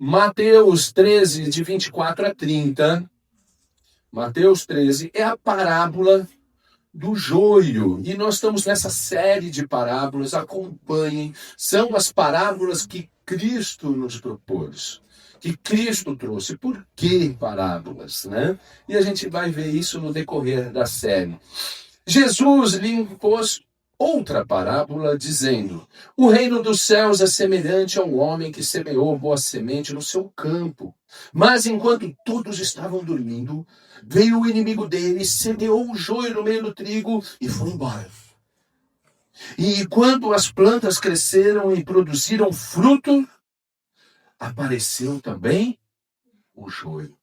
Mateus 13, de 24 a 30. Mateus 13 é a parábola do joio. E nós estamos nessa série de parábolas, acompanhem. São as parábolas que Cristo nos propôs, que Cristo trouxe. Por que parábolas, né? E a gente vai ver isso no decorrer da série. Jesus lhe impôs outra parábola, dizendo: o reino dos céus é semelhante a um homem que semeou boa semente no seu campo. Mas enquanto todos estavam dormindo, veio o inimigo dele, semeou o joio no meio do trigo e foi embora. E quando as plantas cresceram e produziram fruto, apareceu também o joio.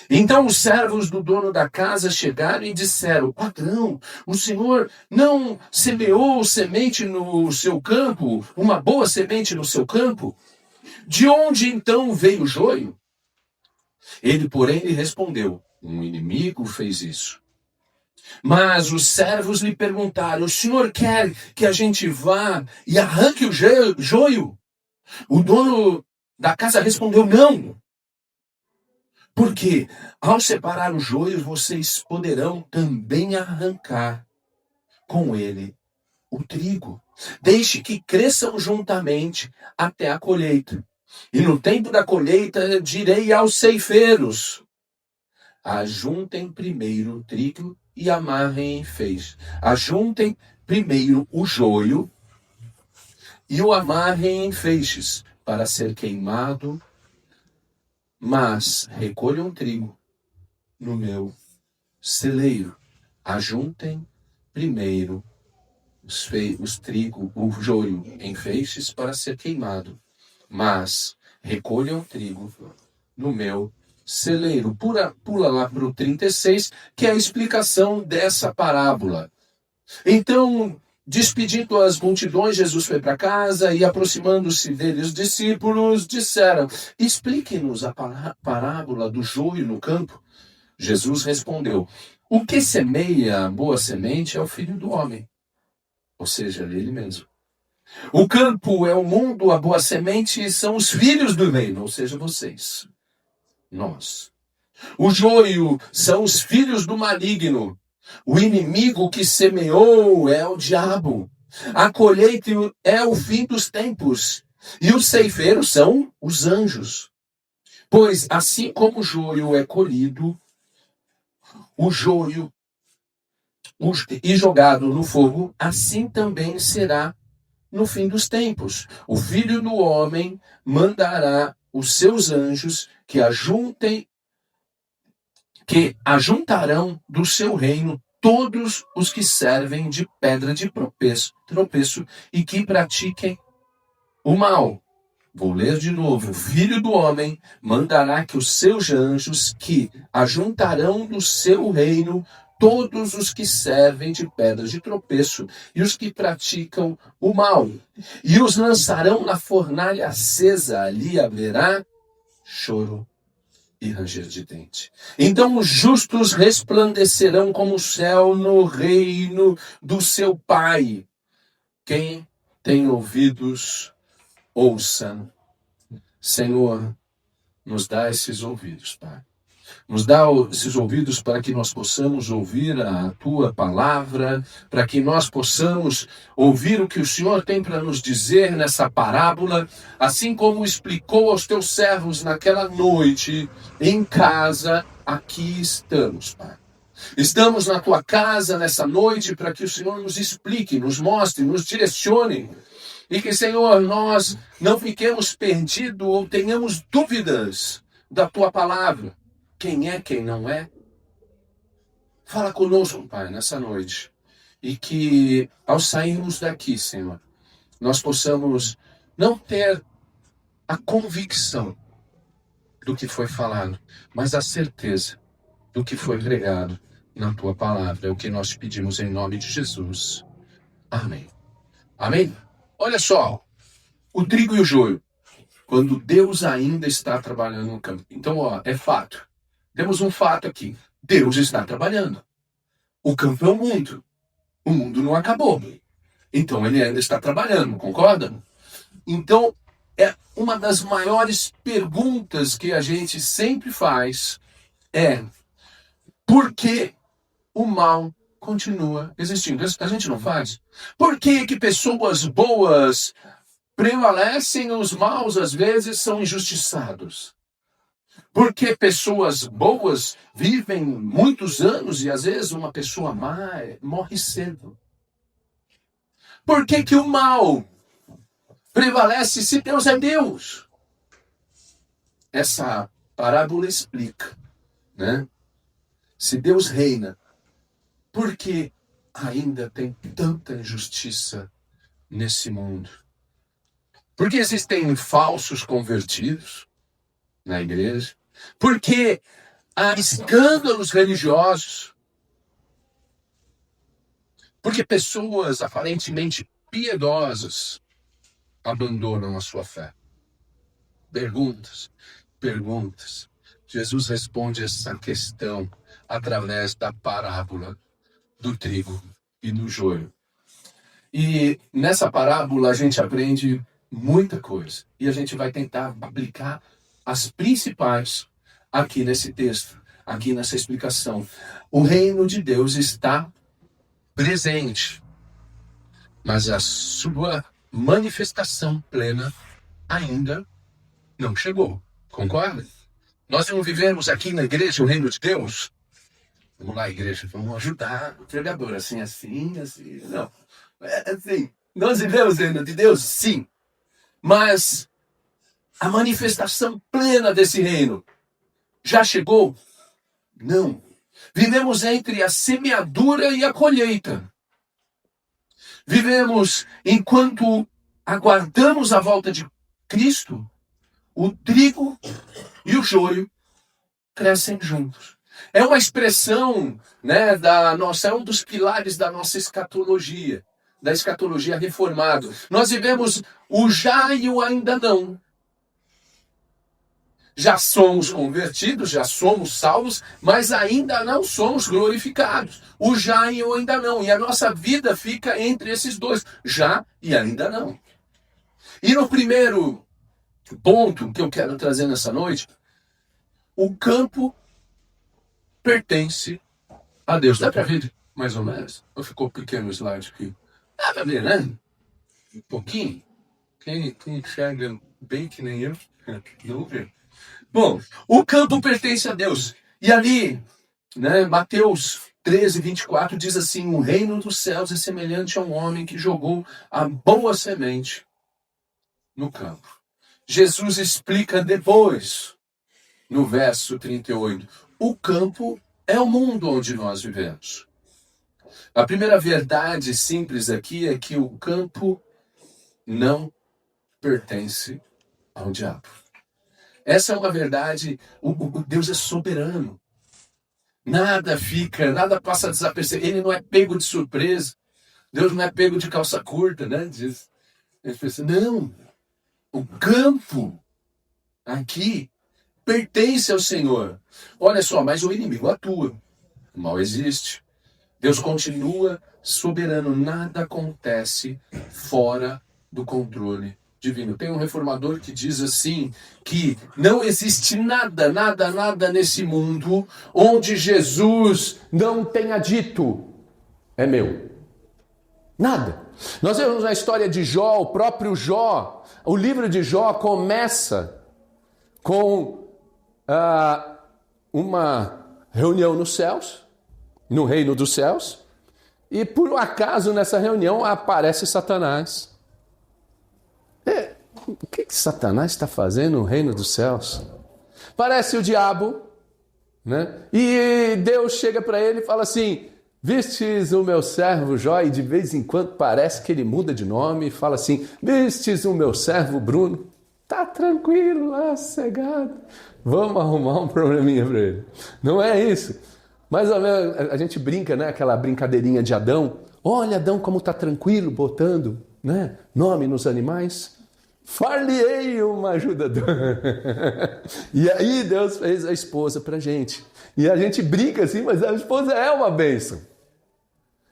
Então os servos do dono da casa chegaram e disseram: patrão, o senhor não semeou semente no seu campo, uma boa semente no seu campo? De onde então veio o joio? Ele, porém, lhe respondeu: um inimigo fez isso. Mas os servos lhe perguntaram: o senhor quer que a gente vá e arranque o joio? O dono da casa respondeu: não. Porque ao separar o joio, vocês poderão também arrancar com ele o trigo. Deixe que cresçam juntamente até a colheita. E no tempo da colheita direi aos ceifeiros: ajuntem primeiro o trigo e amarrem em feixes. Ajuntem primeiro o joio e o amarrem em feixes para ser queimado, mas recolham trigo no meu celeiro. Ajuntem primeiro o joio em feixes para ser queimado, mas recolham trigo no meu celeiro. Pula lá para o 36, que é a explicação dessa parábola. Então, despedindo as multidões, Jesus foi para casa e, aproximando-se dele, os discípulos disseram: explique-nos a parábola do joio no campo. Jesus respondeu: o que semeia a boa semente é o Filho do Homem, ou seja, ele mesmo. O campo é o mundo, a boa semente são os filhos do reino, ou seja, vocês, nós. O joio são os filhos do maligno. O inimigo que semeou é o diabo. A colheita é o fim dos tempos. E os ceifeiros são os anjos. Pois assim como o joio é colhido, o joio e jogado no fogo, assim também será no fim dos tempos. O Filho do Homem mandará os seus anjos que ajuntarão do seu reino todos os que servem de pedra de tropeço e que pratiquem o mal. Vou ler de novo. O Filho do Homem mandará que os seus anjos que ajuntarão do seu reino todos os que servem de pedra de tropeço e os que praticam o mal, e os lançarão na fornalha acesa. Ali haverá choro e ranger de dente. Então os justos resplandecerão como o céu no reino do seu Pai. Quem tem ouvidos, ouça. Senhor, nos dá esses ouvidos, Pai. Nos dá esses ouvidos para que nós possamos ouvir a Tua palavra, para que nós possamos ouvir o que o Senhor tem para nos dizer nessa parábola, assim como explicou aos Teus servos naquela noite, em casa. Aqui estamos, Pai. Estamos na Tua casa nessa noite para que o Senhor nos explique, nos mostre, nos direcione. E que, Senhor, nós não fiquemos perdidos ou tenhamos dúvidas da Tua palavra. Quem é, quem não é? Fala conosco, Pai, nessa noite. E que, ao sairmos daqui, Senhor, nós possamos não ter a convicção do que foi falado, mas a certeza do que foi pregado na Tua palavra. É o que nós pedimos em nome de Jesus. Amém. Amém? Olha só, o trigo e o joio, quando Deus ainda está trabalhando no campo. Então, é fato. Temos um fato aqui. Deus está trabalhando. O campo é o mundo. O mundo não acabou. Então, ele ainda está trabalhando, concorda? Então, é uma das maiores perguntas que a gente sempre faz é: por que o mal continua existindo? A gente não faz. Por que que pessoas boas prevalecem, os maus às vezes são injustiçados? Por que pessoas boas vivem muitos anos e às vezes uma pessoa má morre cedo? Por que que o mal prevalece se Deus é Deus? Essa parábola explica, né? Se Deus reina, por que ainda tem tanta injustiça nesse mundo? Por que existem falsos convertidos na igreja? Por que há escândalos religiosos? Porque pessoas aparentemente piedosas abandonam a sua fé. Perguntas, perguntas. Jesus responde essa questão através da parábola do trigo e do joio. E nessa parábola a gente aprende muita coisa. E a gente vai tentar aplicar as principais aqui nesse texto, aqui nessa explicação. O reino de Deus está presente, mas a sua manifestação plena ainda não chegou. Concorda? Nós não vivemos aqui na igreja o reino de Deus. Vamos lá, igreja, vamos ajudar o pregador, assim. Não. É assim, nós vivemos o reino de Deus? Sim. Mas a manifestação plena desse reino já chegou? Não. Vivemos entre a semeadura e a colheita. Vivemos enquanto aguardamos a volta de Cristo, o trigo e o joio crescem juntos. É uma expressão, né, é um dos pilares da nossa escatologia, da escatologia reformada. Nós vivemos o já e o ainda não. Já somos convertidos, já somos salvos, mas ainda não somos glorificados. O já e o ainda não. E a nossa vida fica entre esses dois, já e ainda não. E no primeiro ponto que eu quero trazer nessa noite, o campo pertence a Deus. Dá para ver mais ou menos? Ou ficou pequeno o slide aqui? Dá para ver, né? Um pouquinho. Quem enxerga bem que nem eu, não vê. Bom, o campo pertence a Deus. E ali, né, Mateus 13, 24 diz assim: o reino dos céus é semelhante a um homem que jogou a boa semente no campo. Jesus explica depois, no verso 38, o campo é o mundo onde nós vivemos. A primeira verdade simples aqui é que o campo não pertence ao diabo. Essa é uma verdade, o Deus é soberano. Nada passa desapercebido. Ele não é pego de surpresa. Deus não é pego de calça curta, né? Diz. Não, o campo aqui pertence ao Senhor. Olha só, mas o inimigo atua. O mal existe. Deus continua soberano. Nada acontece fora do controle divino. Tem um reformador que diz assim, que não existe nada nesse mundo onde Jesus não tenha dito, é meu. Nada. Nós vemos na história de Jó, o próprio Jó, o livro de Jó começa com uma reunião nos céus, no reino dos céus, e por um acaso nessa reunião aparece Satanás. O que Satanás está fazendo no reino dos céus? Parece o diabo, né? E Deus chega para ele e fala assim: vistes o meu servo Jó, e de vez em quando parece que ele muda de nome e fala assim: vistes o meu servo Bruno, tá tranquilo lá, sossegado, vamos arrumar um probleminha para ele. Não é isso. Mas a gente brinca, né? Aquela brincadeirinha de Adão. Olha Adão como tá tranquilo, botando, né, nome nos animais. Far-lhe-ei uma ajudadora. E aí Deus fez a esposa pra gente. E a gente brinca assim, mas a esposa é uma bênção.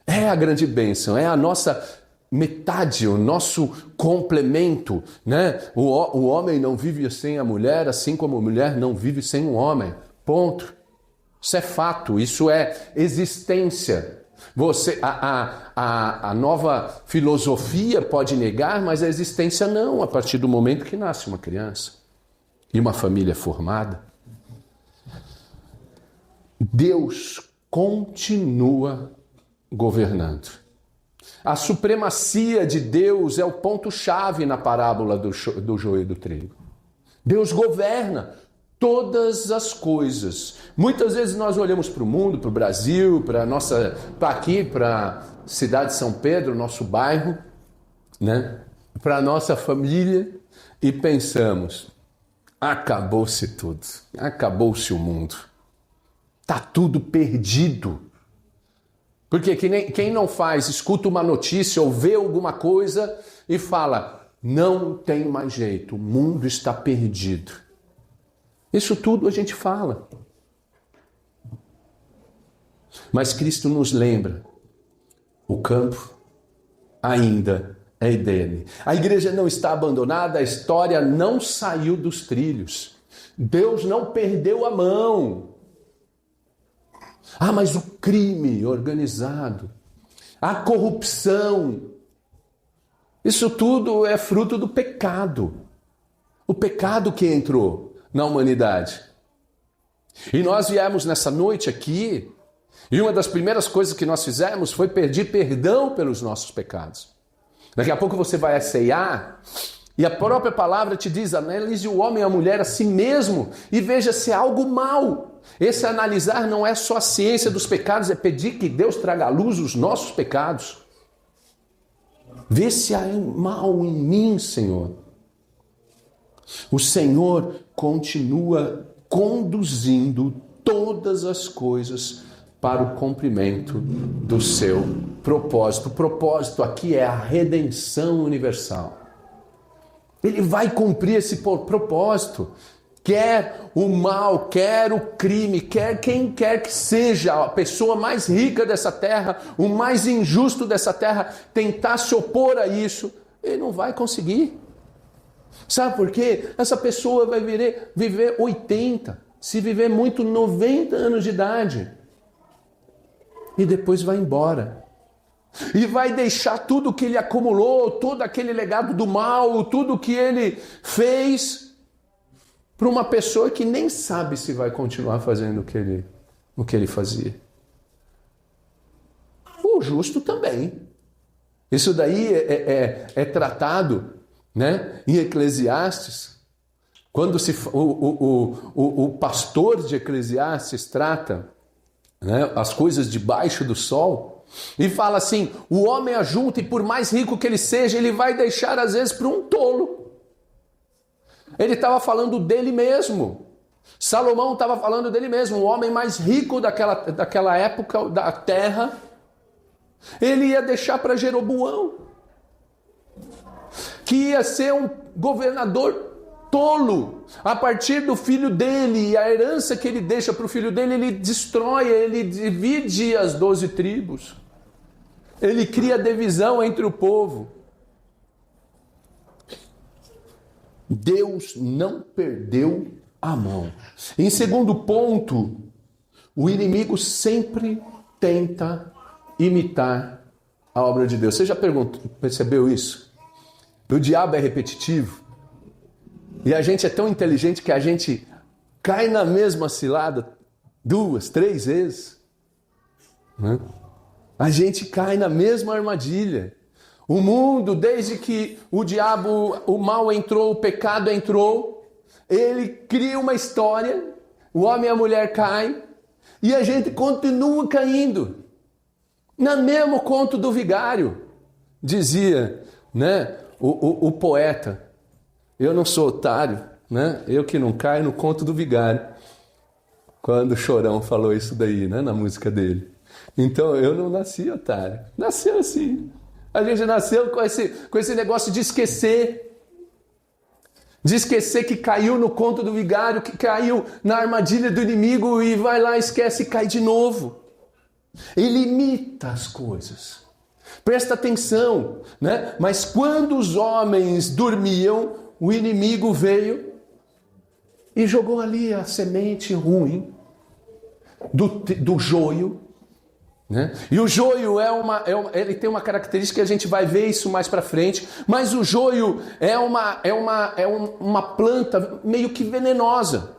É a grande bênção, é a nossa metade, o nosso complemento, né? O homem não vive sem a mulher, assim como a mulher não vive sem o homem. Ponto. Isso é fato, isso é existência. A nova filosofia pode negar, mas a existência não, a partir do momento que nasce uma criança e uma família formada. Deus continua governando. A supremacia de Deus é o ponto-chave na parábola do joio e do trigo. Deus governa todas as coisas. Muitas vezes nós olhamos para o mundo, para o Brasil, para a cidade de São Pedro, nosso bairro, né? Para a nossa família, e pensamos, acabou-se tudo, acabou-se o mundo. Está tudo perdido. Porque quem não faz, escuta uma notícia ou vê alguma coisa e fala, não tem mais jeito, o mundo está perdido. Isso tudo a gente fala. Mas Cristo nos lembra, o campo ainda é dele. A igreja não está abandonada, a história não saiu dos trilhos. Deus não perdeu a mão. Ah, mas o crime organizado, a corrupção, isso tudo é fruto do pecado. O pecado que entrou na humanidade. E nós viemos nessa noite aqui, e uma das primeiras coisas que nós fizemos foi pedir perdão pelos nossos pecados. Daqui a pouco você vai ceiar, e a própria palavra te diz, analise o homem e a mulher a si mesmo, e veja se há algo mal. Esse analisar não é só a ciência dos pecados, é pedir que Deus traga à luz os nossos pecados. Vê se há mal em mim, Senhor. O Senhor continua conduzindo todas as coisas para o cumprimento do seu propósito. O propósito aqui é a redenção universal. Ele vai cumprir esse propósito. Quer o mal, quer o crime, quer quem quer que seja a pessoa mais rica dessa terra, o mais injusto dessa terra, tentar se opor a isso, ele não vai conseguir. Sabe por quê? Essa pessoa vai viver 80, se viver muito 90 anos de idade. E depois vai embora. E vai deixar tudo que ele acumulou, todo aquele legado do mal, tudo que ele fez, para uma pessoa que nem sabe se vai continuar fazendo o que ele fazia. O justo também. Isso daí é tratado, né, em Eclesiastes. Quando o pastor de Eclesiastes trata, né, as coisas debaixo do sol, e fala assim, o homem ajunta e por mais rico que ele seja, ele vai deixar às vezes para um tolo. Ele estava falando dele mesmo. Salomão estava falando dele mesmo, o homem mais rico daquela época da terra. Ele ia deixar para Jeroboão, que ia ser um governador tolo. A partir do filho dele, e a herança que ele deixa para o filho dele, ele destrói, ele divide as 12 tribos. Ele cria divisão entre o povo. Deus não perdeu a mão. Em segundo ponto, o inimigo sempre tenta imitar a obra de Deus. Você já percebeu isso? O diabo é repetitivo. E a gente é tão inteligente que a gente cai na mesma cilada 2, 3 vezes. Né? A gente cai na mesma armadilha. O mundo, desde que o diabo, o mal entrou, o pecado entrou, ele cria uma história, o homem e a mulher caem, e a gente continua caindo. No mesmo conto do vigário, dizia, né, o poeta, eu não sou otário, né, eu que não caio no conto do vigário. Quando o Chorão falou isso daí, né, na música dele. Então eu não nasci otário, nasceu assim. A gente nasceu com esse negócio de esquecer. De esquecer que caiu no conto do vigário, que caiu na armadilha do inimigo e vai lá, esquece e cai de novo. Ele imita as coisas. Presta atenção, né? Mas quando os homens dormiam, o inimigo veio e jogou ali a semente ruim do joio, né? E o joio ele tem uma característica, a gente vai ver isso mais para frente, mas o joio é uma planta meio que venenosa.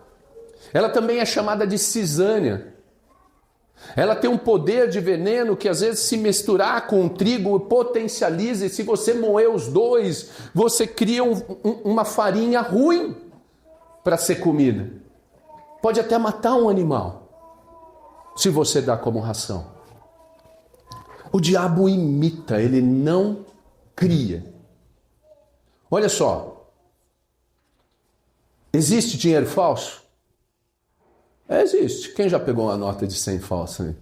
Ela também é chamada de cisânia. Ela tem um poder de veneno que às vezes se misturar com o trigo potencializa, e se você moer os dois, você cria uma farinha ruim para ser comida. Pode até matar um animal, se você dá como ração. O diabo imita, ele não cria. Olha só, existe dinheiro falso? Existe. Quem já pegou uma nota de 100 falsa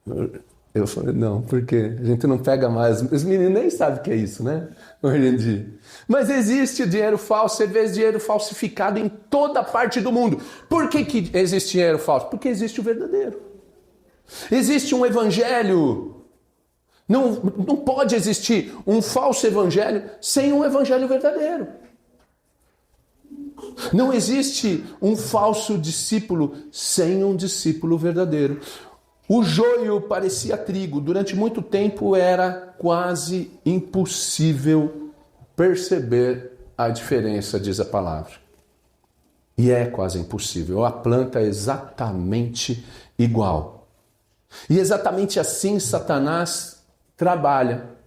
aí? Eu falei, não, porque a gente não pega mais. Os meninos nem sabem o que é isso, né? Hoje em dia. Mas existe dinheiro falso, você vê dinheiro falsificado em toda parte do mundo. Por que existe dinheiro falso? Porque existe o verdadeiro. Existe um evangelho. Não pode existir um falso evangelho sem um evangelho verdadeiro. Não existe um falso discípulo sem um discípulo verdadeiro. O joio parecia trigo. Durante muito tempo era quase impossível perceber a diferença, diz a palavra. E é quase impossível. A planta é exatamente igual. E exatamente assim Satanás trabalha.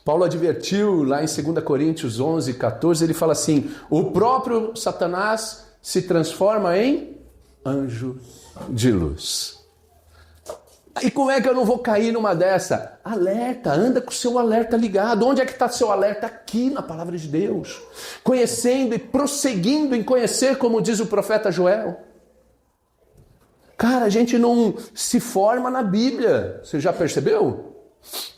Paulo advertiu lá em 2 Coríntios 11, 14, ele fala assim, o próprio Satanás se transforma em anjo de luz. E como é que eu não vou cair numa dessa? Alerta, anda com o seu alerta ligado. Onde é que está seu alerta? Aqui na palavra de Deus. Conhecendo e prosseguindo em conhecer, como diz o profeta Joel. Cara, a gente não se forma na Bíblia. Você já percebeu?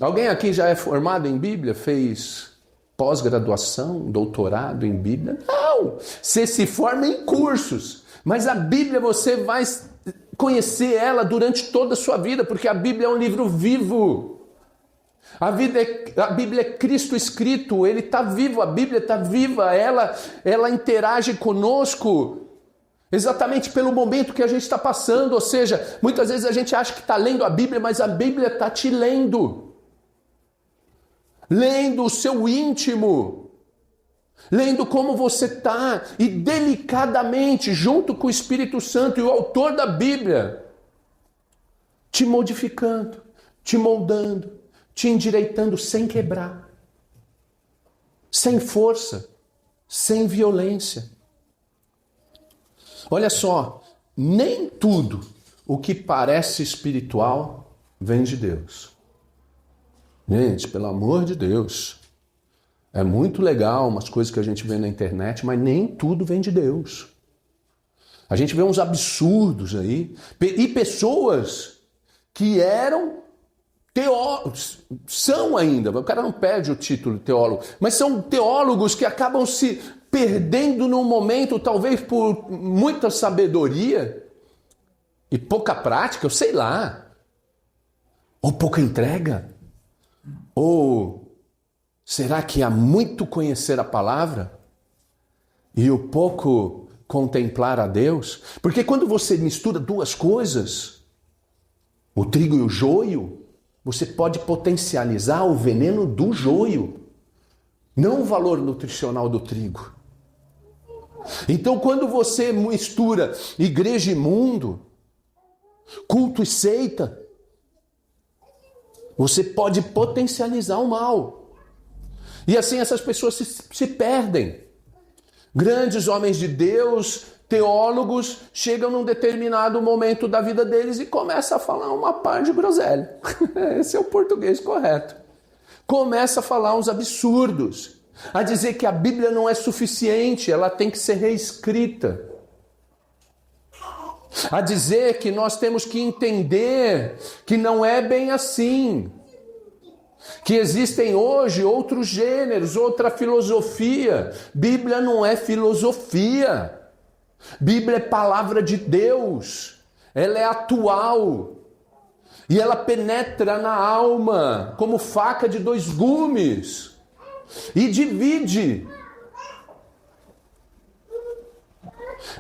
Alguém aqui já é formado em Bíblia? Fez pós-graduação, doutorado em Bíblia? Não! Você se forma em cursos. Mas a Bíblia você vai conhecer ela durante toda a sua vida, porque a Bíblia é um livro vivo. A Bíblia é Cristo escrito, Ele está vivo, a Bíblia está viva, ela interage conosco exatamente pelo momento que a gente está passando, ou seja, muitas vezes a gente acha que está lendo a Bíblia, mas a Bíblia está te lendo. Lendo o seu íntimo. Lendo como você está e delicadamente, junto com o Espírito Santo e o autor da Bíblia, te modificando, te moldando, te endireitando sem quebrar, sem força, sem violência. Olha só, nem tudo o que parece espiritual vem de Deus. Gente, pelo amor de Deus, é muito legal umas coisas que a gente vê na internet, mas nem tudo vem de Deus. A gente vê uns absurdos aí, e pessoas que eram teólogos, são ainda, o cara não perde o título de teólogo, mas são teólogos que acabam se perdendo num momento, talvez por muita sabedoria e pouca prática, eu sei lá, ou pouca entrega, ou será que há muito conhecer a palavra e o pouco contemplar a Deus? Porque quando você mistura duas coisas, o trigo e o joio, você pode potencializar o veneno do joio, não o valor nutricional do trigo. Então, quando você mistura igreja e mundo, culto e seita, você pode potencializar o mal. E assim essas pessoas se perdem. Grandes homens de Deus, teólogos, chegam num determinado momento da vida deles e começam a falar uma par de groselha. Esse é o português correto. Começa a falar uns absurdos. A dizer que a Bíblia não é suficiente, ela tem que ser reescrita. A dizer que nós temos que entender que não é bem assim. Que existem hoje outros gêneros, outra filosofia. Bíblia não é filosofia. Bíblia é palavra de Deus. Ela é atual. E ela penetra na alma como faca de dois gumes e divide.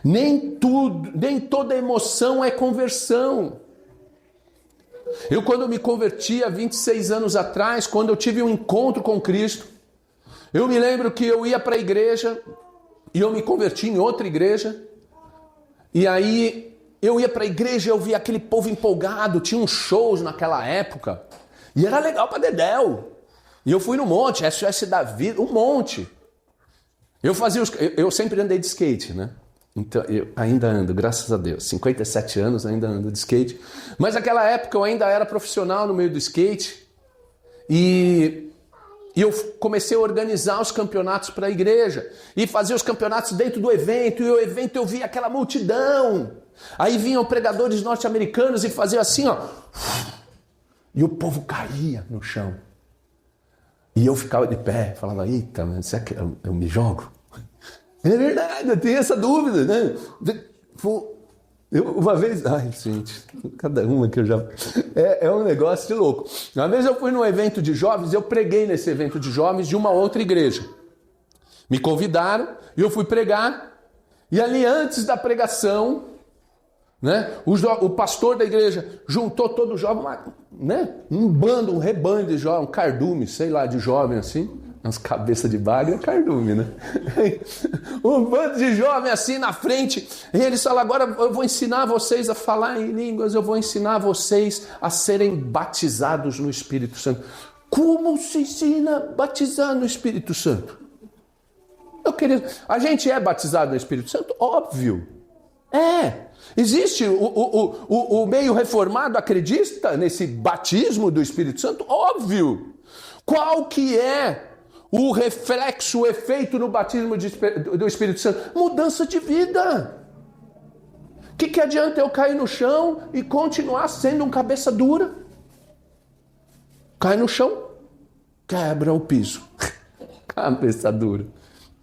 Nem toda emoção é conversão. Eu, quando me converti há 26 anos atrás, quando eu tive um encontro com Cristo, eu me lembro que eu ia para a igreja e eu me converti em outra igreja. E aí eu ia para a igreja, eu via aquele povo empolgado, tinha uns shows naquela época e era legal para dedéu. E eu fui no monte, SOS da Vida, um monte. Eu sempre andei de skate, né? Então, eu ainda ando, graças a Deus, 57 anos ainda ando de skate. Mas naquela época eu ainda era profissional no meio do skate. E eu comecei a organizar os campeonatos para a igreja. E fazer os campeonatos dentro do evento. E o evento eu via aquela multidão. Aí vinham pregadores norte-americanos e faziam assim, ó. E o povo caía no chão. E eu ficava de pé, falava, eita, mas será que eu me jogo? É verdade, eu tenho essa dúvida, né? Uma vez... Ai, gente, cada uma que eu já... É um negócio de louco. Uma vez eu fui num evento de jovens, eu preguei nesse evento de jovens de uma outra igreja. Me convidaram e eu fui pregar. E ali antes da pregação, né, o pastor da igreja juntou todo o jovem, né, um bando, um rebanho de jovens, um cardume, sei lá, de jovem assim. Umas cabeças de bagre é cardume, né? Um bando de jovens assim na frente. E eles falam, agora eu vou ensinar vocês a falar em línguas, eu vou ensinar vocês a serem batizados no Espírito Santo. Como se ensina a batizar no Espírito Santo? A gente é batizado no Espírito Santo? Óbvio. Existe o meio reformado acredita nesse batismo do Espírito Santo? Óbvio. Qual que é o reflexo, o efeito no batismo do Espírito Santo? Mudança de vida. O que adianta eu cair no chão e continuar sendo um cabeça dura? Cai no chão, quebra o piso. Cabeça dura,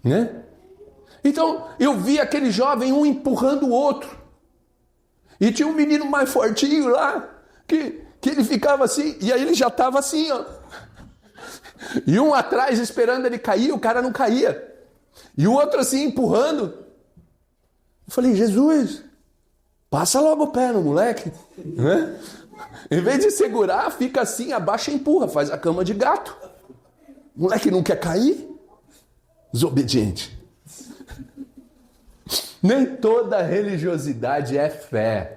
né? Então, eu vi aquele jovem, um empurrando o outro. E tinha um menino mais fortinho lá, que ele ficava assim, e aí ele já estava assim, ó. E um atrás esperando ele cair, o cara não caía. E o outro assim empurrando. Eu falei, Jesus, passa logo o pé no moleque. Né? Em vez de segurar, fica assim, abaixa e empurra, faz a cama de gato. O moleque não quer cair? Desobediente. Nem toda religiosidade é fé.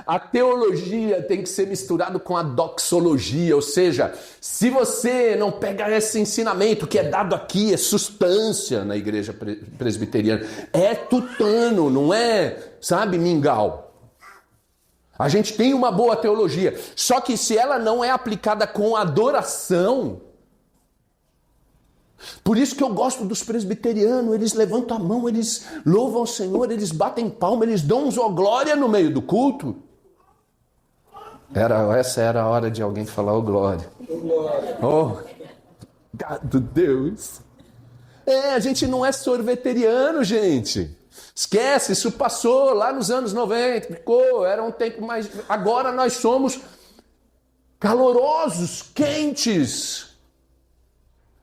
A teologia tem que ser misturado com a doxologia, ou seja, se você não pega esse ensinamento que é dado aqui, é substância na igreja presbiteriana, é tutano, não é, sabe, mingau. A gente tem uma boa teologia, só que se ela não é aplicada com adoração, por isso que eu gosto dos presbiterianos, eles levantam a mão, eles louvam o Senhor, eles batem palma, eles dão glória no meio do culto. Essa era a hora de alguém falar o glória. Oh, gado Deus. A gente não é sorveteriano, gente. Esquece, isso passou lá nos anos 90, ficou, era um tempo mais... Agora nós somos calorosos, quentes.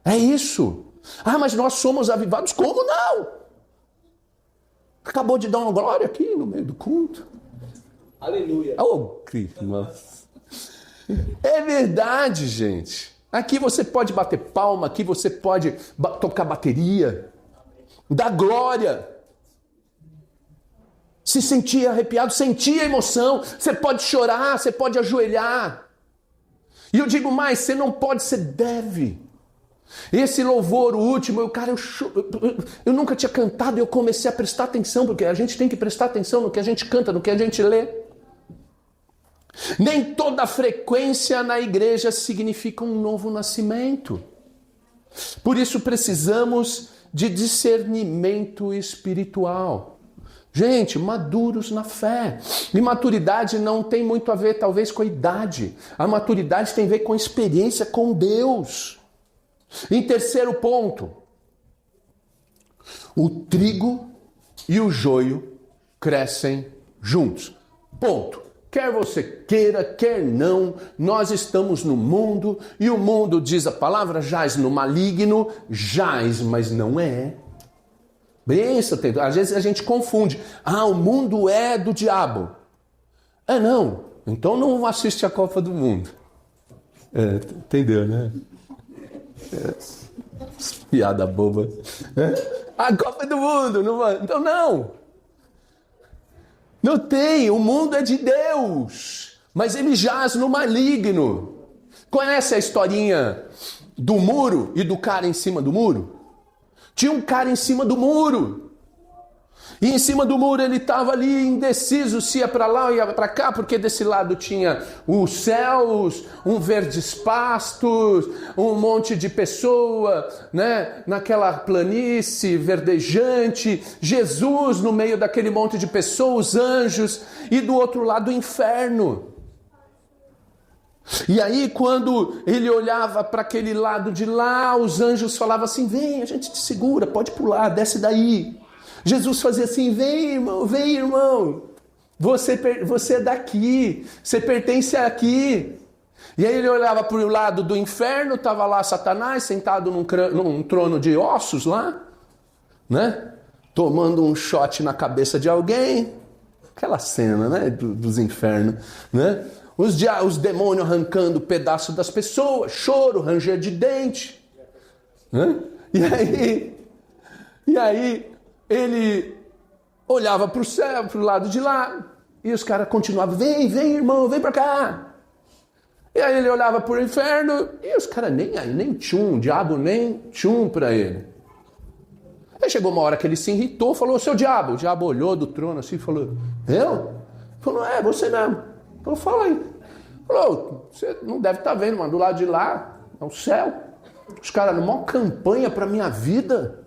É isso. Mas nós somos avivados. Como não? Acabou de dar uma glória aqui no meio do culto. Aleluia. Oh, Cristo. É verdade, gente. Aqui você pode bater palma, aqui você pode tocar bateria, dar glória. Se sentir arrepiado, sentir a emoção. Você pode chorar, você pode ajoelhar. E eu digo mais, você não pode, você deve. Esse louvor, o último, eu nunca tinha cantado e eu comecei a prestar atenção, porque a gente tem que prestar atenção no que a gente canta, no que a gente lê. Nem toda frequência na igreja significa um novo nascimento. Por isso precisamos de discernimento espiritual. Gente, maduros na fé. E maturidade não tem muito a ver, talvez, com a idade. A maturidade tem a ver com a experiência com Deus. Em terceiro ponto, o trigo e o joio crescem juntos. Ponto. Quer você queira, quer não, nós estamos no mundo, e o mundo, diz a palavra, jaz no maligno, jaz, mas não é. Benção, às vezes a gente confunde. O mundo é do diabo. Não. Então não assiste a Copa do Mundo. Entendeu, né? Piada boba. A Copa do Mundo. Então não. Não tem, o mundo é de Deus, mas ele jaz no maligno. Conhece a historinha do muro e do cara em cima do muro? Tinha um cara em cima do muro. E em cima do muro ele estava ali indeciso se ia para lá ou ia para cá, porque desse lado tinha os céus, um verdes pastos, um monte de pessoa, né, naquela planície verdejante, Jesus no meio daquele monte de pessoas, os anjos, e do outro lado o inferno. E aí quando ele olhava para aquele lado de lá, os anjos falavam assim, vem, a gente te segura, pode pular, desce daí. Jesus fazia assim, vem irmão, você é daqui, você pertence aqui. E aí ele olhava para o lado do inferno, estava lá Satanás sentado num trono de ossos lá, né? Tomando um shot na cabeça de alguém, aquela cena, né, dos infernos, né? Os demônios arrancando pedaço das pessoas, choro, ranger de dente, né? E aí ele olhava para o céu, para o lado de lá, e os caras continuavam, vem irmão, vem para cá. E aí ele olhava para o inferno, e os caras nem tchum, o diabo nem tchum para ele. Aí chegou uma hora que ele se irritou, falou, seu diabo. O diabo olhou do trono assim e falou, eu? Falou, você mesmo. Falou, fala aí. Falou, você não deve estar vendo, mas do lado de lá, é o céu. Os caras, numa campanha para minha vida,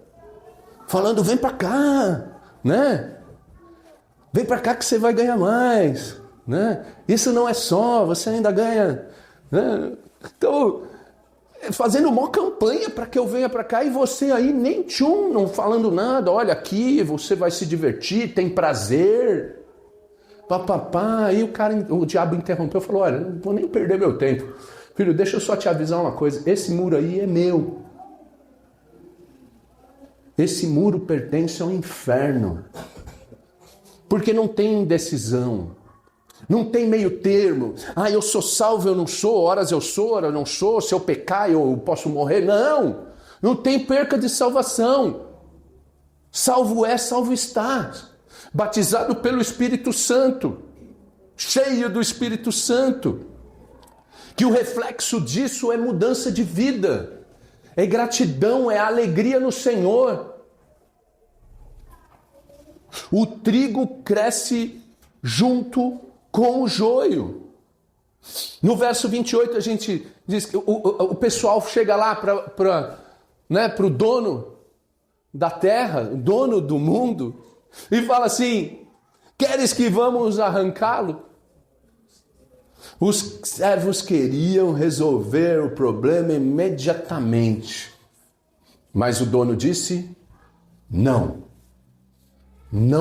falando, vem pra cá, né? Vem pra cá que você vai ganhar mais, né? Isso não é só, você ainda ganha, né? Então, fazendo uma campanha para que eu venha pra cá e você aí nem tchum, não falando nada. Olha aqui, você vai se divertir, tem prazer. Papapá. Aí o diabo interrompeu e falou, olha, não vou nem perder meu tempo. Filho, deixa eu só te avisar uma coisa, esse muro aí é meu. Esse muro pertence ao inferno. Porque não tem indecisão. Não tem meio termo. Eu sou salvo, eu não sou. Horas eu sou, horas eu não sou. Se eu pecar, eu posso morrer. Não. Não tem perca de salvação. Salvo é, salvo está. Batizado pelo Espírito Santo. Cheio do Espírito Santo. Que o reflexo disso é mudança de vida. É gratidão, é alegria no Senhor. O trigo cresce junto com o joio. No verso 28 a gente diz que o pessoal chega lá para o dono da terra, o dono do mundo, e fala assim, queres que vamos arrancá-lo? Os servos queriam resolver o problema imediatamente. Mas o dono disse, não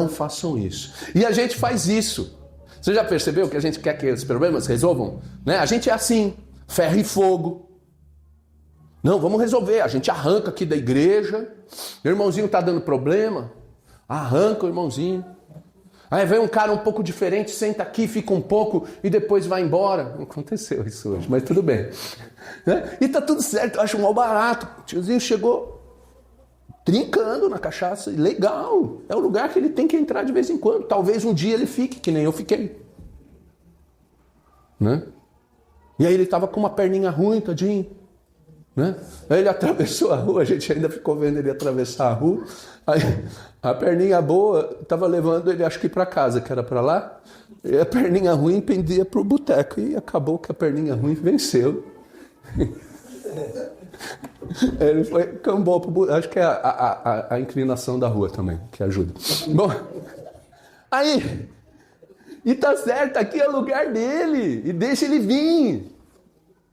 façam isso. E a gente faz isso. Você já percebeu que a gente quer que os problemas resolvam? Né? A gente é assim, ferro e fogo. Não, vamos resolver. A gente arranca aqui da igreja. O irmãozinho está dando problema. Arranca o irmãozinho. Aí vem um cara um pouco diferente, senta aqui, fica um pouco e depois vai embora. Não aconteceu isso hoje, mas tudo bem. Né? E tá tudo certo, eu acho um mal barato. O tiozinho chegou trincando na cachaça. Legal, é o lugar que ele tem que entrar de vez em quando. Talvez um dia ele fique, que nem eu fiquei. Né? E aí ele tava com uma perninha ruim, tadinho. Né? Aí ele atravessou a rua, a gente ainda ficou vendo ele atravessar a rua. Aí a perninha boa estava levando ele, acho que para casa, que era para lá. E a perninha ruim pendia para o boteco. E acabou que a perninha ruim venceu. Ele foi, cambou pro boteco. Acho que é a inclinação da rua também, que ajuda. Bom, aí, e tá certo, aqui é o lugar dele. E deixa ele vir.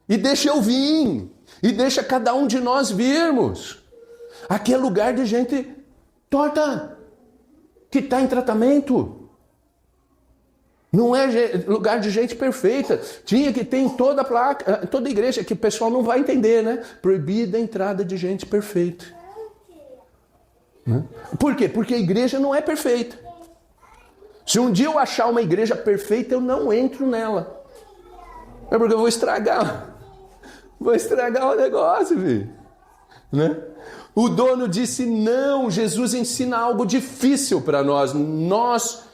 E deixa eu vir. E deixa cada um de nós virmos. Aqui é lugar de gente torta, que está em tratamento. Não é lugar de gente perfeita. Tinha que ter em toda a placa, toda a igreja, que o pessoal não vai entender, né? Proibida a entrada de gente perfeita. Né? Por quê? Porque a igreja não é perfeita. Se um dia eu achar uma igreja perfeita, eu não entro nela. É porque eu vou estragar. Vou estragar o negócio, filho. Né? O dono disse não. Jesus ensina algo difícil para nós. Nós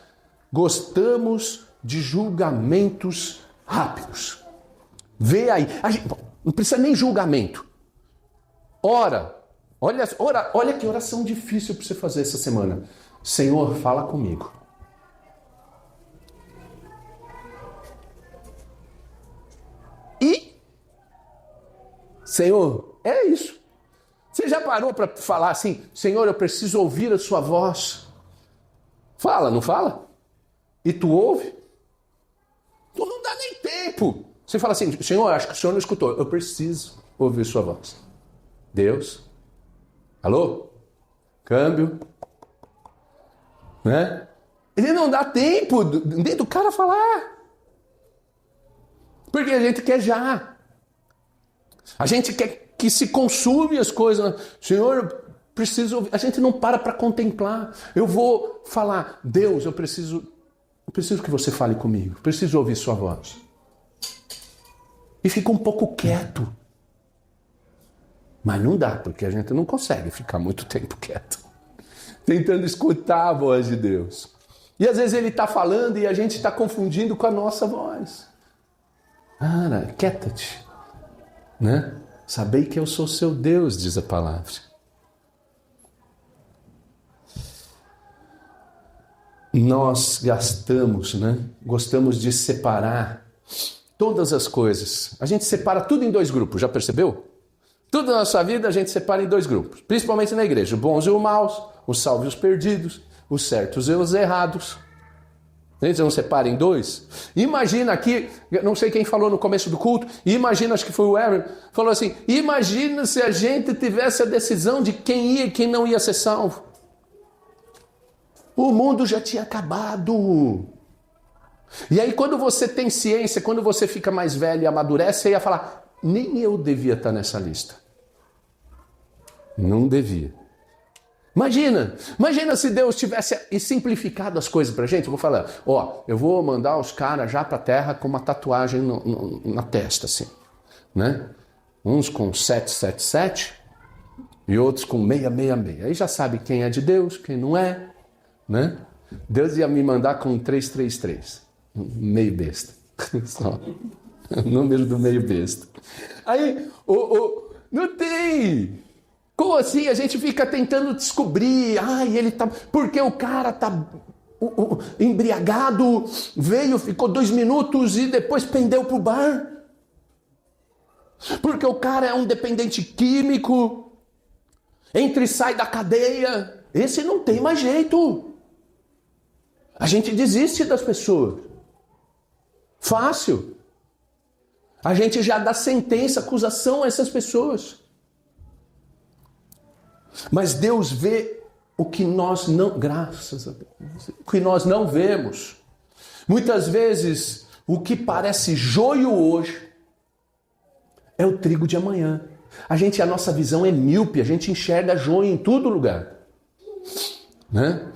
gostamos de julgamentos rápidos. Vê aí. Não precisa nem julgamento. Ora. Olha que oração difícil para você fazer essa semana. Senhor, fala comigo. E, Senhor, é isso. Você já parou para falar assim, Senhor, eu preciso ouvir a sua voz? Fala, não fala? E tu ouve? Tu não dá nem tempo. Você fala assim, Senhor, acho que o Senhor não escutou. Eu preciso ouvir sua voz. Deus? Alô? Câmbio? Né? Ele não dá tempo nem do cara falar. Porque a gente quer já. A gente quer que se consume as coisas. Senhor, eu preciso ouvir. A gente não para contemplar. Eu vou falar, Deus, eu preciso que você fale comigo. Eu preciso ouvir sua voz. E fica um pouco quieto. Mas não dá, porque a gente não consegue ficar muito tempo quieto. Tentando escutar a voz de Deus. E às vezes ele está falando e a gente está confundindo com a nossa voz. Cara, quieta-te. Né? Sabei que eu sou seu Deus, diz a palavra. Nós gostamos de separar todas as coisas. A gente separa tudo em dois grupos, já percebeu? Tudo na nossa vida a gente separa em dois grupos, principalmente na igreja, os bons e os maus, os salvos e os perdidos, os certos e os errados. A gente não separa em dois? Imagina aqui, não sei quem falou no começo do culto, imagina, acho que foi o Ever, falou assim, imagina se a gente tivesse a decisão de quem ia e quem não ia ser salvo. O mundo já tinha acabado. E aí quando você tem ciência, quando você fica mais velho e amadurece, você ia falar, nem eu devia estar nessa lista. Não devia. Imagina se Deus tivesse simplificado as coisas pra gente. Eu vou falar, eu vou mandar os caras já pra terra com uma tatuagem na testa, assim, né? Uns com 777 e outros com 666. Aí já sabe quem é de Deus, quem não é, né? Deus ia me mandar com 333, meio besta, só o número do meio besta. Aí, não tem. Como assim? A gente fica tentando descobrir. Ele tá. Porque o cara tá embriagado, veio, ficou 2 minutos e depois pendeu pro bar. Porque o cara é um dependente químico. Entra e sai da cadeia. Esse não tem mais jeito. A gente desiste das pessoas. Fácil. A gente já dá sentença, acusação a essas pessoas. Mas Deus vê o que nós não, graças a Deus, o que nós não vemos. Muitas vezes, o que parece joio hoje é o trigo de amanhã. A nossa visão é míope, a gente enxerga joio em todo lugar. Né?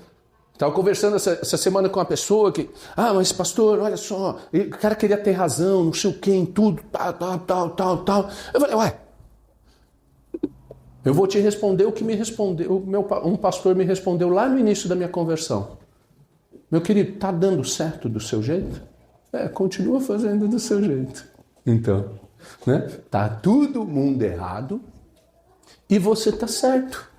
Estava conversando essa semana com uma pessoa que, mas pastor, olha só, o cara queria ter razão, não sei o que, em tudo, tal. Eu falei, eu vou te responder o que me respondeu, um pastor me respondeu lá no início da minha conversão. Meu querido, tá dando certo do seu jeito? Continua fazendo do seu jeito. Então, né? Tá todo mundo errado e você tá certo.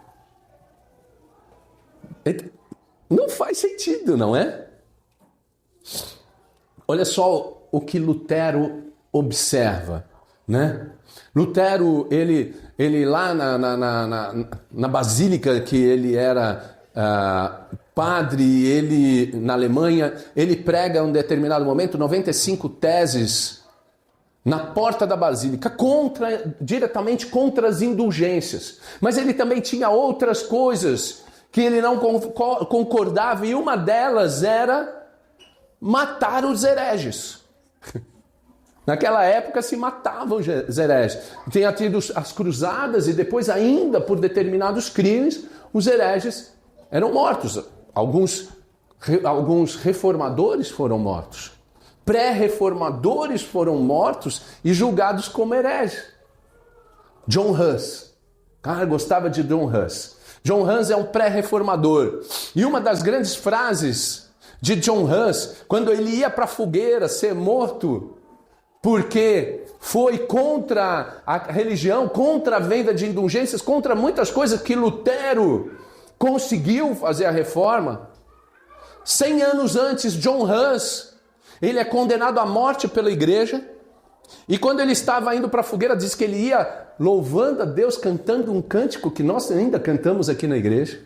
Não faz sentido, não é? Olha só o que Lutero observa, né? Lutero, ele lá na basílica que ele era padre, ele na Alemanha, ele prega em um determinado momento 95 teses na porta da basílica, diretamente contra as indulgências. Mas ele também tinha outras coisas que ele não concordava, e uma delas era matar os hereges. Naquela época se matavam os hereges. Tinha tido as cruzadas e depois ainda, por determinados crimes, os hereges eram mortos. Alguns reformadores foram mortos. Pré-reformadores foram mortos e julgados como hereges. John Hus. Cara, gostava de John Hus. John Hus é um pré-reformador. E uma das grandes frases de John Hus, quando ele ia para a fogueira ser morto, porque foi contra a religião, contra a venda de indulgências, contra muitas coisas que Lutero conseguiu fazer a reforma. 100 anos antes, John Hus, ele é condenado à morte pela igreja. E quando ele estava indo para a fogueira, diz que ele ia louvando a Deus, cantando um cântico que nós ainda cantamos aqui na igreja.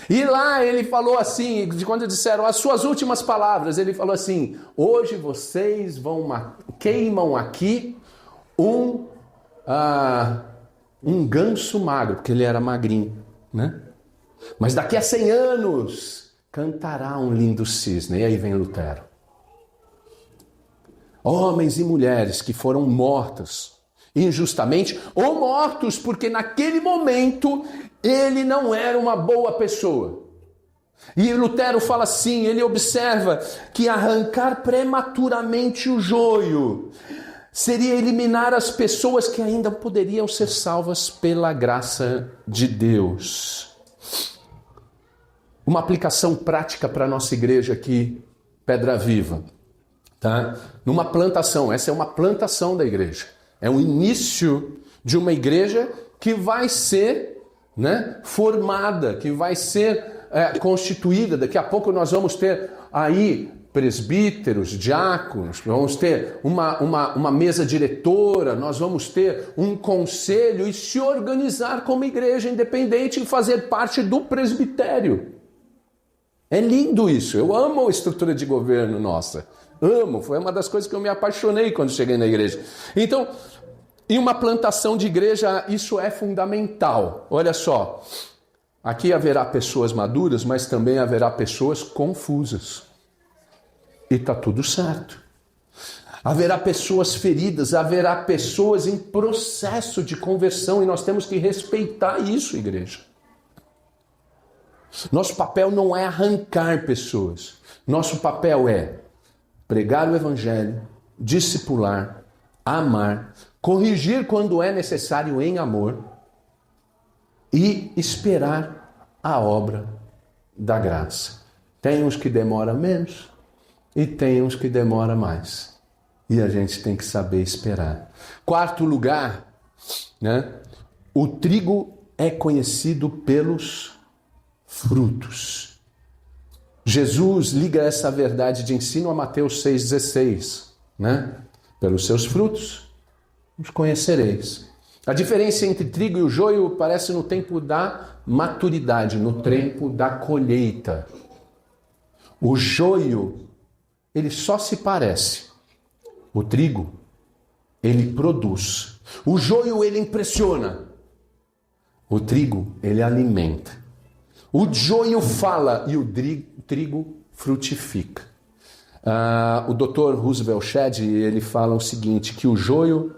E lá ele falou assim, quando disseram as suas últimas palavras, ele falou assim: hoje vocês queimam aqui um ganso magro, porque ele era magrinho, né? Mas daqui a 100 anos cantará um lindo cisne. E aí vem Lutero. Homens e mulheres que foram mortos injustamente, ou mortos porque naquele momento ele não era uma boa pessoa. E Lutero fala assim, ele observa que arrancar prematuramente o joio seria eliminar as pessoas que ainda poderiam ser salvas pela graça de Deus. Uma aplicação prática para a nossa igreja aqui, Pedra Viva. Tá? Numa plantação, essa é uma plantação da igreja. É o início de uma igreja que vai ser, formada, que vai ser constituída. Daqui a pouco nós vamos ter aí presbíteros, diáconos, vamos ter uma mesa diretora, nós vamos ter um conselho e se organizar como igreja independente e fazer parte do presbitério. É lindo isso, eu amo a estrutura de governo nossa. Amo, foi uma das coisas que eu me apaixonei quando cheguei na igreja. Então, em uma plantação de igreja, isso é fundamental. Olha só, aqui haverá pessoas maduras, mas também haverá pessoas confusas. E está tudo certo. Haverá pessoas feridas, haverá pessoas em processo de conversão e nós temos que respeitar isso, igreja. Nosso papel não é arrancar pessoas. Nosso papel é pregar o evangelho, discipular, amar, corrigir quando é necessário em amor e esperar a obra da graça. Tem uns que demora menos e tem uns que demora mais. E a gente tem que saber esperar. Quarto lugar, o trigo é conhecido pelos frutos. Jesus liga essa verdade de ensino a Mateus 6,16, Pelos seus frutos os conhecereis. A diferença entre trigo e o joio parece no tempo da maturidade, no tempo da colheita. O joio, ele só se parece. O trigo, ele produz. O joio, ele impressiona. O trigo, ele alimenta. O joio fala e o trigo frutifica. O Dr. Roosevelt Shedd, ele fala o seguinte, que o joio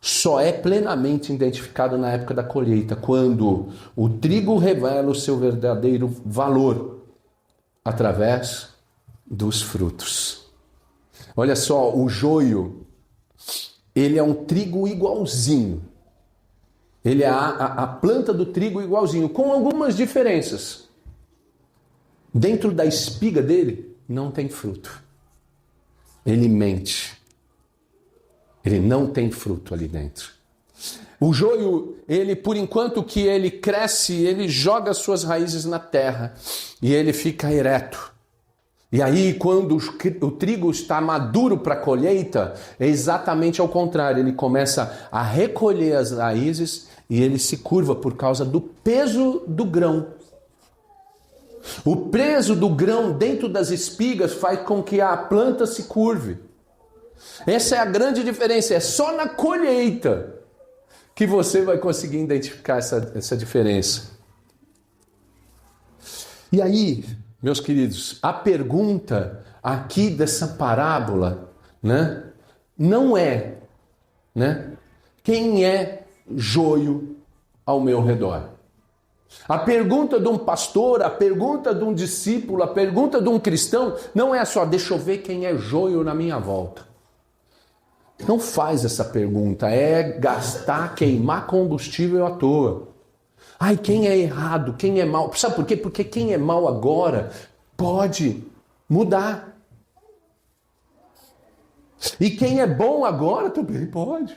só é plenamente identificado na época da colheita, quando o trigo revela o seu verdadeiro valor através dos frutos. Olha só, o joio, ele é um trigo igualzinho. Ele é a planta do trigo igualzinho, com algumas diferenças. Dentro da espiga dele, não tem fruto. Ele mente. Ele não tem fruto ali dentro. O joio, ele, por enquanto que ele cresce, ele joga suas raízes na terra e ele fica ereto. E aí, quando o trigo está maduro para a colheita, é exatamente ao contrário. Ele começa a recolher as raízes e ele se curva por causa do peso do grão. O peso do grão dentro das espigas faz com que a planta se curve. Essa é a grande diferença. É só na colheita que você vai conseguir identificar essa diferença. E aí, meus queridos, a pergunta aqui dessa parábola, né, não é, né, quem é joio ao meu redor. A pergunta de um pastor, a pergunta de um discípulo, a pergunta de um cristão não é só deixa eu ver quem é joio na minha volta. Não faz essa pergunta, é gastar, queimar combustível à toa. Ai, quem é errado, quem é mal? Sabe por quê? Porque quem é mal agora pode mudar. E quem é bom agora também pode.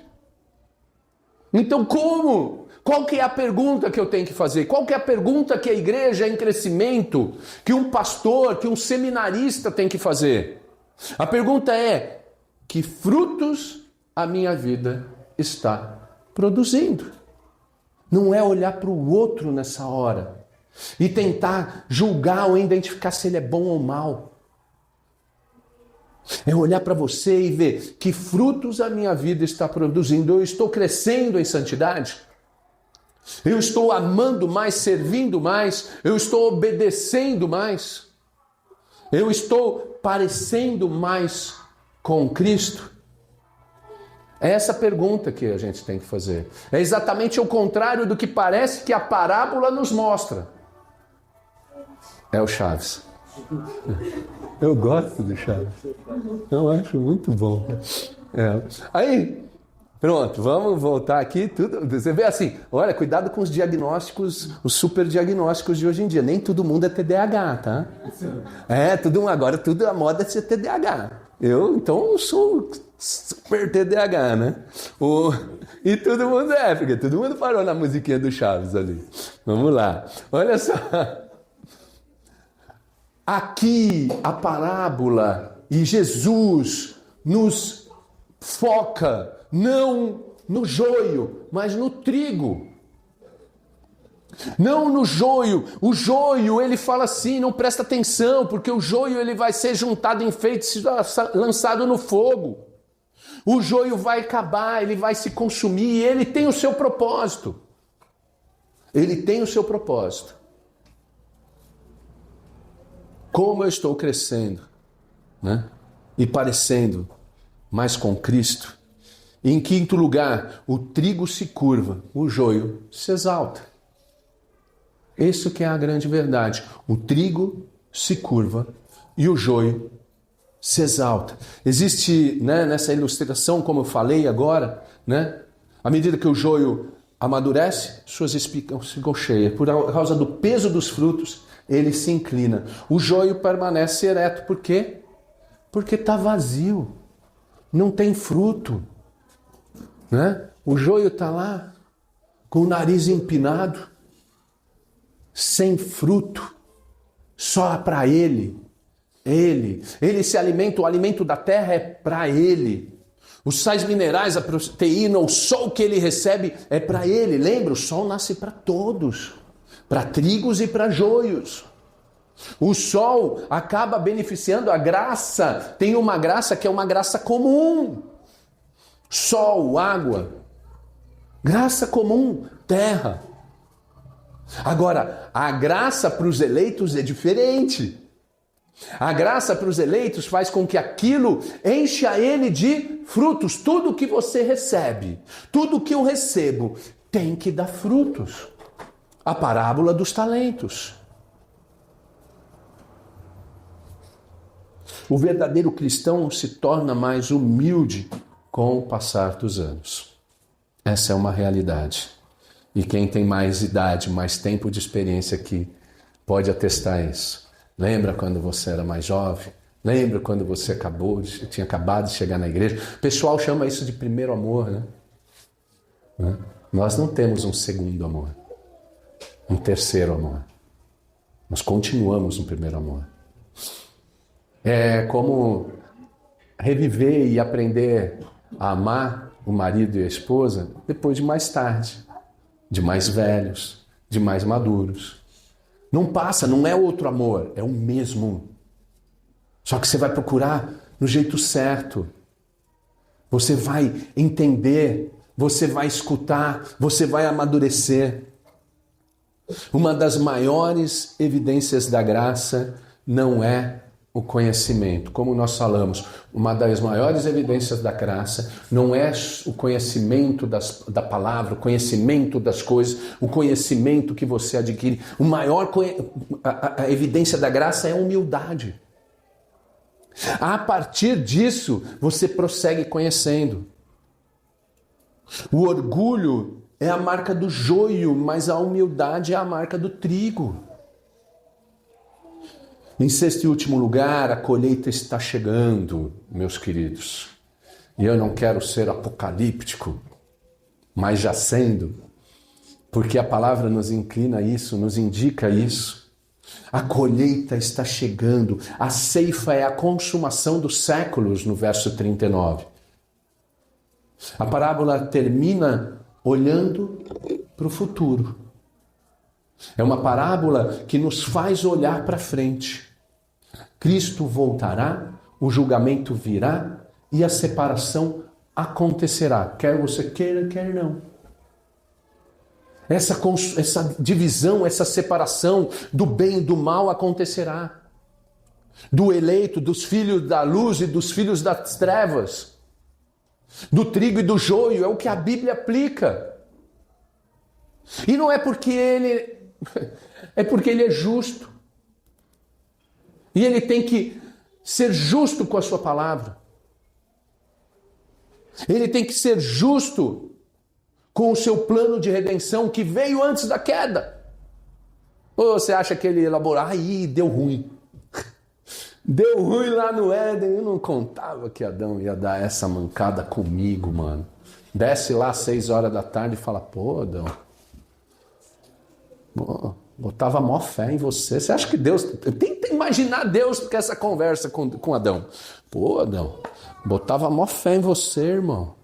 Então como? Qual que é a pergunta que eu tenho que fazer? Qual que é a pergunta que a igreja em crescimento, que um pastor, que um seminarista tem que fazer? A pergunta é, que frutos a minha vida está produzindo? Não é olhar para o outro nessa hora e tentar julgar ou identificar se ele é bom ou mal. É olhar para você e ver que frutos a minha vida está produzindo. Eu estou crescendo em santidade? Eu estou amando mais, servindo mais? Eu estou obedecendo mais? Eu estou parecendo mais com Cristo? É essa pergunta que a gente tem que fazer. É exatamente o contrário do que parece que a parábola nos mostra. É o Chaves. Eu gosto do Chaves. Eu acho muito bom. Aí, pronto, vamos voltar aqui. Tudo. Você vê assim, olha, cuidado com os diagnósticos, os super diagnósticos de hoje em dia. Nem todo mundo é TDAH, tá? Agora tudo a moda é ser TDAH. Então sou super TDAH, né? E todo mundo porque todo mundo parou na musiquinha do Chaves ali. Vamos lá. Olha só. Aqui a parábola e Jesus nos foca não no joio, mas no trigo. Não no joio. O joio, ele fala assim, não presta atenção, porque o joio ele vai ser juntado em feixes, lançado no fogo. O joio vai acabar, ele vai se consumir, e ele tem o seu propósito. Ele tem o seu propósito. Como eu estou crescendo, né? E parecendo mais com Cristo. Em quinto lugar, o trigo se curva, o joio se exalta. Isso que é a grande verdade. O trigo se curva e o joio se exalta. Existe, né, nessa ilustração, como eu falei agora, né, à medida que o joio amadurece, suas espigas ficam cheias. Por causa do peso dos frutos, ele se inclina. O joio permanece ereto. Por quê? Porque está vazio. Não tem fruto. Né? O joio está lá, com o nariz empinado, sem fruto, só para ele. Ele se alimenta, o alimento da terra é para ele. Os sais minerais, a proteína, o sol que ele recebe é para ele. Lembra, o sol nasce para todos, para trigos e para joios. O sol acaba beneficiando a graça, tem uma graça que é uma graça comum. Sol, água, graça comum, terra. Agora, a graça para os eleitos é diferente. A graça para os eleitos faz com que aquilo encha ele de frutos. Tudo que você recebe, tudo que eu recebo, tem que dar frutos. A parábola dos talentos. O verdadeiro cristão se torna mais humilde com o passar dos anos. Essa é uma realidade. E quem tem mais idade, mais tempo de experiência aqui, pode atestar isso. Lembra quando você era mais jovem? Lembra quando você tinha acabado de chegar na igreja? O pessoal chama isso de primeiro amor, né? Nós não temos um segundo amor, um terceiro amor. Nós continuamos no primeiro amor. É como reviver e aprender a amar o marido e a esposa depois de mais tarde, de mais velhos, de mais maduros. Não passa, não é outro amor, é o mesmo. Só que você vai procurar no jeito certo. Você vai entender, você vai escutar, você vai amadurecer. Uma das maiores evidências da graça não é o conhecimento. Como nós falamos, uma das maiores evidências da graça não é o conhecimento da palavra, o conhecimento das coisas, o conhecimento que você adquire. A evidência da graça é a humildade. A partir disso, você prossegue conhecendo. O orgulho é a marca do joio, mas a humildade é a marca do trigo. Em sexto e último lugar, a colheita está chegando, meus queridos. E eu não quero ser apocalíptico, mas já sendo, porque a palavra nos inclina a isso, nos indica isso. A colheita está chegando, a ceifa é a consumação dos séculos, no verso 39. A parábola termina olhando para o futuro. É uma parábola que nos faz olhar para frente. Cristo voltará, o julgamento virá e a separação acontecerá. Quer você queira, quer não. Essa divisão, essa separação do bem e do mal acontecerá. Do eleito, dos filhos da luz e dos filhos das trevas. Do trigo e do joio, é o que a Bíblia aplica. E não é porque ele... É porque ele é justo. E ele tem que ser justo com a sua palavra. Ele tem que ser justo com o seu plano de redenção que veio antes da queda. Ou você acha que ele elaborou? Aí deu ruim. Deu ruim lá no Éden. Eu não contava que Adão ia dar essa mancada comigo, mano. Desce lá às 6 horas da tarde e fala, pô, Adão, botava mó fé em você. Você acha que Deus... Tenta imaginar Deus com essa conversa com Adão. Pô, Adão, botava mó fé em você, irmão.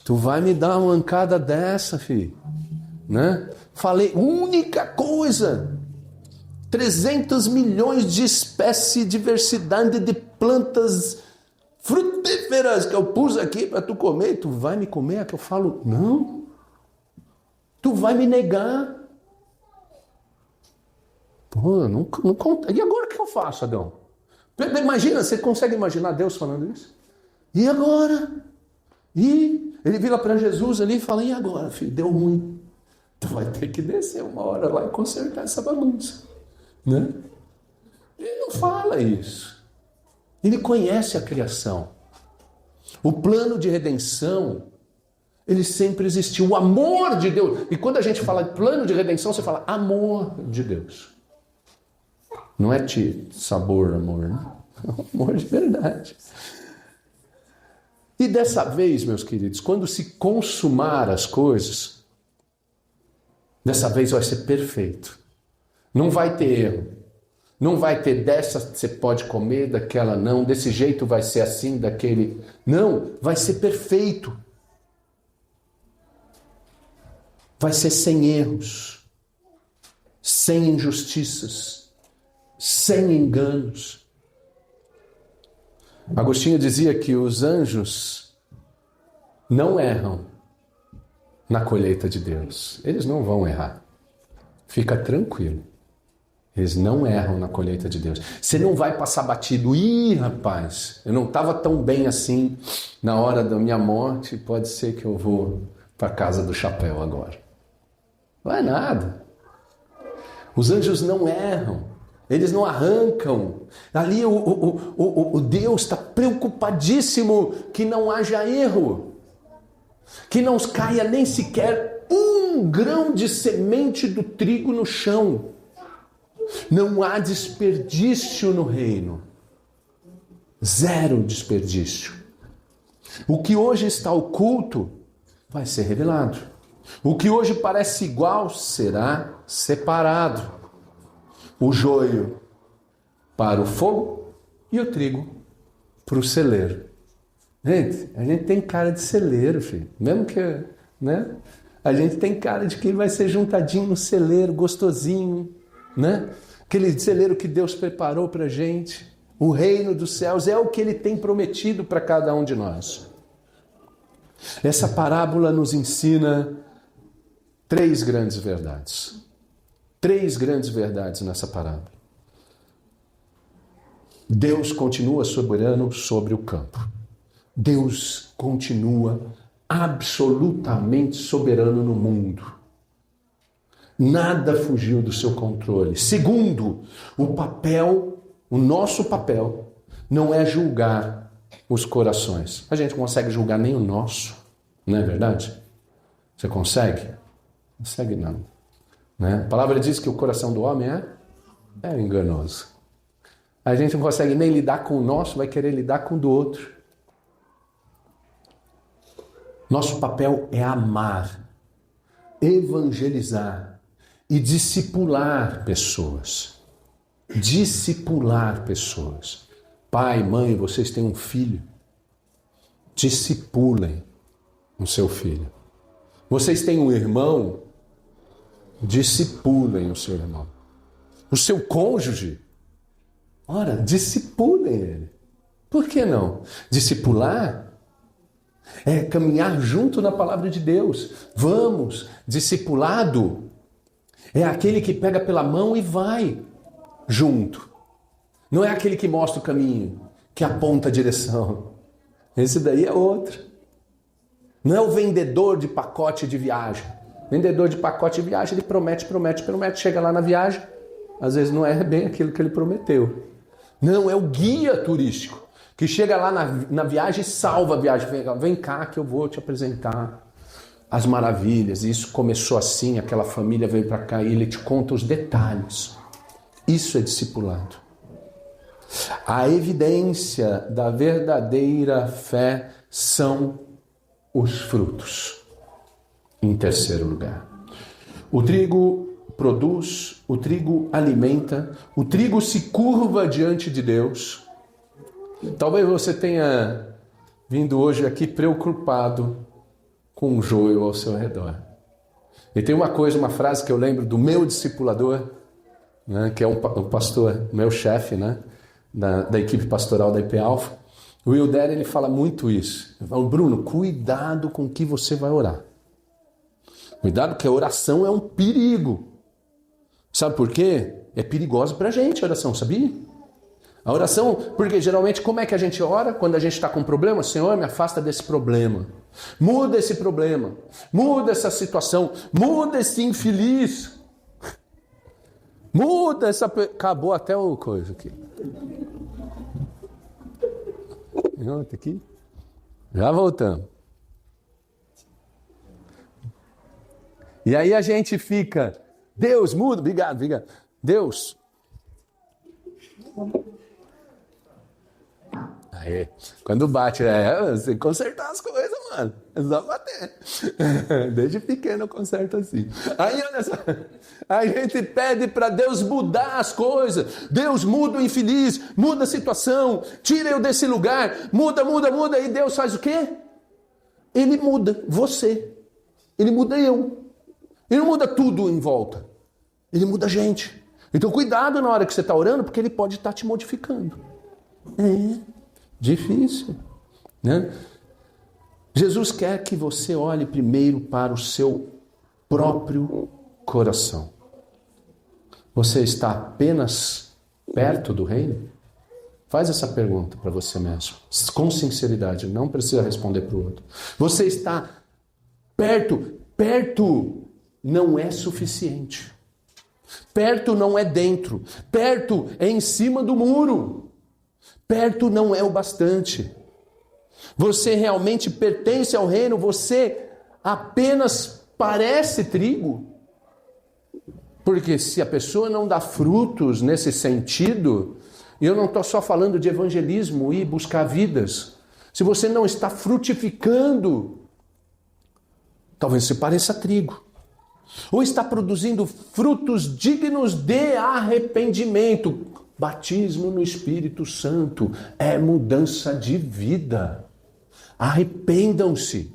Tu vai me dar uma mancada dessa, filho. Né? Falei, única coisa. 300 milhões de espécies, diversidade de plantas frutíferas que eu pus aqui para tu comer. E tu vai me comer? É que eu falo, não. Tu vai me negar. Pô, não conta. E agora o que eu faço, Adão? Imagina, você consegue imaginar Deus falando isso? E agora? E ele vira para Jesus ali e fala, e agora, filho? Deu ruim. Tu vai ter que descer uma hora lá e consertar essa bagunça. Né? Ele não fala isso. Ele conhece a criação. O plano de redenção, ele sempre existiu. O amor de Deus. E quando a gente fala de plano de redenção, você fala amor de Deus. Não é sabor, amor, né? É um amor de verdade. E dessa vez, meus queridos, quando se consumar as coisas, dessa vez vai ser perfeito. Não vai ter erro. Não vai ter dessa você pode comer, daquela não, desse jeito vai ser assim, daquele... Não, vai ser perfeito. Vai ser sem erros, sem injustiças, sem enganos. Agostinho dizia que os anjos não erram na colheita de Deus. Eles não vão errar. Fica tranquilo. Eles não erram na colheita de Deus. Você não vai passar batido. Ih, rapaz, eu não estava tão bem assim na hora da minha morte. Pode ser que eu vou para a casa do chapéu agora. Não é nada. Os anjos não erram. Eles não arrancam. Ali o Deus está preocupadíssimo que não haja erro. Que não caia nem sequer um grão de semente do trigo no chão. Não há desperdício no reino. Zero desperdício. O que hoje está oculto vai ser revelado. O que hoje parece igual será separado. O joio para o fogo e o trigo para o celeiro. Gente, a gente tem cara de celeiro, filho. Mesmo que, né? A gente tem cara de que vai ser juntadinho no celeiro, gostosinho, né? Aquele celeiro que Deus preparou para a gente. O reino dos céus é o que Ele tem prometido para cada um de nós. Essa parábola nos ensina 3 grandes verdades. 3 grandes verdades nessa parábola. Deus continua soberano sobre o campo. Deus continua absolutamente soberano no mundo. Nada fugiu do seu controle. Segundo, o nosso papel não é julgar os corações. A gente não consegue julgar nem o nosso, não é verdade? Você consegue? Consegue não. Né? A palavra diz que o coração do homem é enganoso. A gente não consegue nem lidar com o nosso, vai querer lidar com o do outro. Nosso papel é amar, evangelizar e discipular pessoas. Discipular pessoas. Pai, mãe, vocês têm um filho. Discipulem o seu filho. Vocês têm um irmão. Discipulem o seu irmão. O seu cônjuge. Ora, discipulem ele. Por que não? Discipular é caminhar junto na palavra de Deus. Vamos, discipulado é aquele que pega pela mão e vai junto. Não é aquele que mostra o caminho, que aponta a direção. Esse daí é outro. Não é o vendedor de pacote de viagem. Vendedor de pacote de viagem, ele promete, chega lá na viagem, às vezes não é bem aquilo que ele prometeu. Não, é o guia turístico, que chega lá na viagem e salva a viagem. Vem cá que eu vou te apresentar as maravilhas. E isso começou assim, aquela família veio para cá e ele te conta os detalhes. Isso é discipulado. A evidência da verdadeira fé são os frutos. Em terceiro lugar, o trigo produz, o trigo alimenta, o trigo se curva diante de Deus. Talvez você tenha vindo hoje aqui preocupado com o joio ao seu redor. E tem uma frase que eu lembro do meu discipulador, né, que é o pastor, meu chefe, né, da equipe pastoral da IP Alpha. O Will Derry, ele fala muito isso. Ele fala, Bruno, cuidado com o que você vai orar. Cuidado que a oração é um perigo. Sabe por quê? É perigosa pra gente a oração, sabia? A oração, porque geralmente como é que a gente ora quando a gente está com um problema? Senhor, me afasta desse problema. Muda esse problema. Muda essa situação. Muda esse infeliz. Muda essa... Acabou até o coisa aqui. Aqui. Já voltamos. E aí a gente fica, Deus, muda, obrigado. Deus. Aí, quando bate, você tem que consertar as coisas, mano. É só bater. Desde pequeno eu conserto assim. Aí, olha só, a gente pede para Deus mudar as coisas. Deus muda o infeliz, muda a situação, tira eu desse lugar, muda. E Deus faz o quê? Ele muda você. Ele muda eu. Ele não muda tudo em volta. Ele muda a gente. Então cuidado na hora que você está orando, porque ele pode estar te modificando. É difícil, né? Jesus quer que você olhe primeiro para o seu próprio coração. Você está apenas perto do reino? Faz essa pergunta para você mesmo. Com sinceridade, não precisa responder para o outro. Você está perto. Perto não é suficiente. Perto não é dentro. Perto é em cima do muro. Perto não é o bastante. Você realmente pertence ao reino, você apenas parece trigo. Porque se a pessoa não dá frutos nesse sentido, e eu não estou só falando de evangelismo e buscar vidas, se você não está frutificando, talvez você pareça trigo. Ou está produzindo frutos dignos de arrependimento. Batismo no Espírito Santo é mudança de vida. Arrependam-se.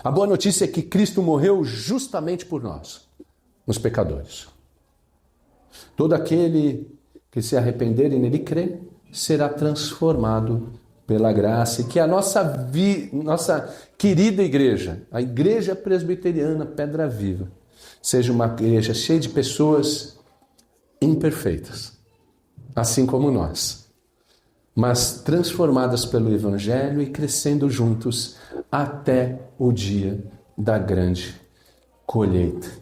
A boa notícia é que Cristo morreu justamente por nós, os pecadores. Todo aquele que se arrepender e nele crer, será transformado pela graça. E que a nossa querida igreja, a Igreja Presbiteriana Pedra Viva, seja uma igreja cheia de pessoas imperfeitas, assim como nós, mas transformadas pelo Evangelho e crescendo juntos até o dia da grande colheita.